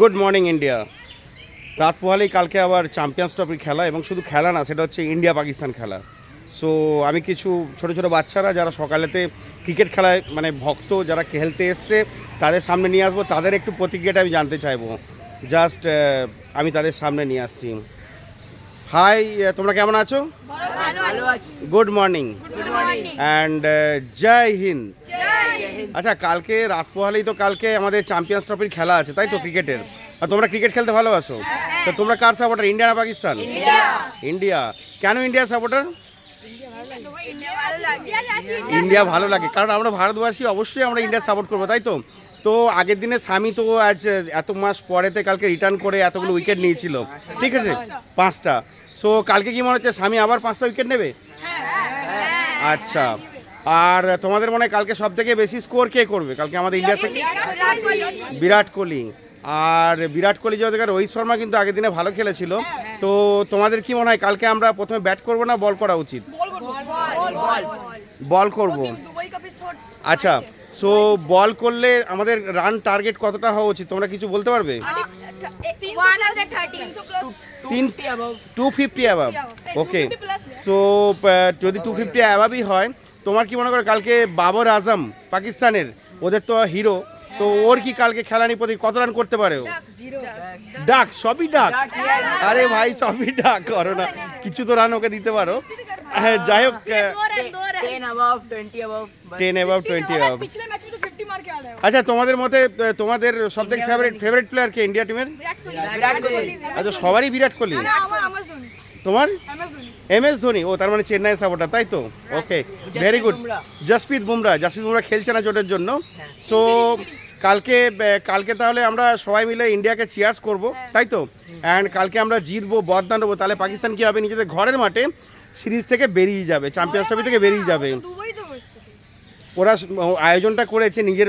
Good morning India. রাত পোহালেই কালকে আবার চ্যাম্পিয়ন্স ট্রফির খেলা, এবং শুধু খেলা না, সেটা হচ্ছে ইন্ডিয়া পাকিস্তান খেলা। সো আমি কিছু ছোটো ছোটো বাচ্চারা যারা সকালেতে ক্রিকেট খেলায় মানে ভক্ত, যারা খেলতে এসছে, তাদের সামনে নিয়ে আসবো, তাদের একটু প্রতিক্রিয়াটা আমি জানতে চাইবো। জাস্ট আমি তাদের সামনে নিয়ে আসছি। হাই, তোমরা কেমন আছো? গুড মর্নিং অ্যান্ড জয় হিন্দ। আচ্ছা, কালকে রাত পোহালেই তো কালকে আমাদের চ্যাম্পিয়ন্স ট্রফির খেলা আছে, তাই তো, ক্রিকেটের। আর তোমরা ক্রিকেট খেলতে ভালোবাসো, তো তোমরা কার সাপোর্টার, ইন্ডিয়া না পাকিস্তান? ইন্ডিয়া। কেন ইন্ডিয়া সাপোর্টার? ইন্ডিয়া ভালো লাগে, কারণ আমরা ভারতবাসী, অবশ্যই আমরা ইন্ডিয়া সাপোর্ট করবো, তাই তো। তো আগের দিনে স্বামী তো আজ এত মাস পরেতে কালকে রিটার্ন করে এতগুলো উইকেট নিয়েছিল, ঠিক আছে, 5টা। সো কালকে কি মনে হচ্ছে স্বামী আবার 5টা উইকেট নেবে? আচ্ছা, আর তোমাদের মনে হয় কালকে সব থেকে বেশি স্কোর কে করবে কালকে আমাদের ইন্ডিয়া থেকে? বিরাট কোহলি। আর বিরাট কোহলি যদি, রোহিত শর্মা কিন্তু আগের দিনে ভালো খেলেছিল। তো তোমাদের কি মনে হয় কালকে আমরা প্রথমে ব্যাট করব না বল করা উচিত? বল করব। আচ্ছা, সো বল করলে আমাদের রান টার্গেট কতটা হওয়া উচিত, তোমরা কিছু বলতে পারবে? 250 অ্যাবাভ। ওকে, সো যদি 250 অ্যাবাভই হয়, তোমার কি মনে করো কালকে বাবর আজম পাকিস্তানের, ওদের তো হিরো, তো ওর কি কালকে খেলানি প্রতি কত রান করতে পারে? ডাক, সবই ডাক। আরে ভাই, সবই ডাক করো না, কিছু তো রান ওকে দিতে পারো। হ্যাঁ, যাই হোক, 10 above 20 অ্যাবাভ। আচ্ছা, তোমাদের মতে তোমাদের সব থেকে ফেভারিট প্লেয়ার কে ইন্ডিয়া টিমের? আচ্ছা, সবারই বিরাট কোহলি। তোমার MS ধোনি। ও, তার মানে চেন্নাই সাপোর্টার, তাই তো। ওকে, ভেরি গুড। জসপ্রীত বুমরা খেলছে না চোটের জন্য। সো কালকে তাহলে আমরা সবাই মিলে ইন্ডিয়াকে চিয়ার্স করব, তাই তো। অ্যান্ড কালকে আমরা জিতবো, বদনাম দেবো, তাহলে পাকিস্তান কী হবে, নিজেদের ঘরের মাঠে সিরিজ থেকে বেরিয়ে যাবে, চ্যাম্পিয়ন্স ট্রফি থেকে বেরিয়ে যাবে। ওরা আয়োজনটা করেছে নিজের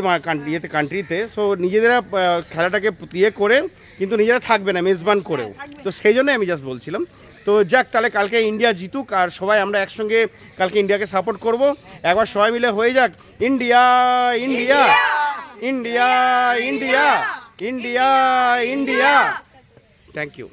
কান্ট্রিতে, সো নিজেরা খেলাটাকে করে, কিন্তু নিজেরা থাকবে না, মেজবান করেও। তো সেই জন্যই আমি জাস্ট বলছিলাম। তো যাক, তাহলে কালকে ইন্ডিয়া জিতুক, আর সবাই আমরা একসঙ্গে কালকে ইন্ডিয়াকে সাপোর্ট করব। একবার সবাই মিলে হয়ে যাক India India India India India India. Thank you.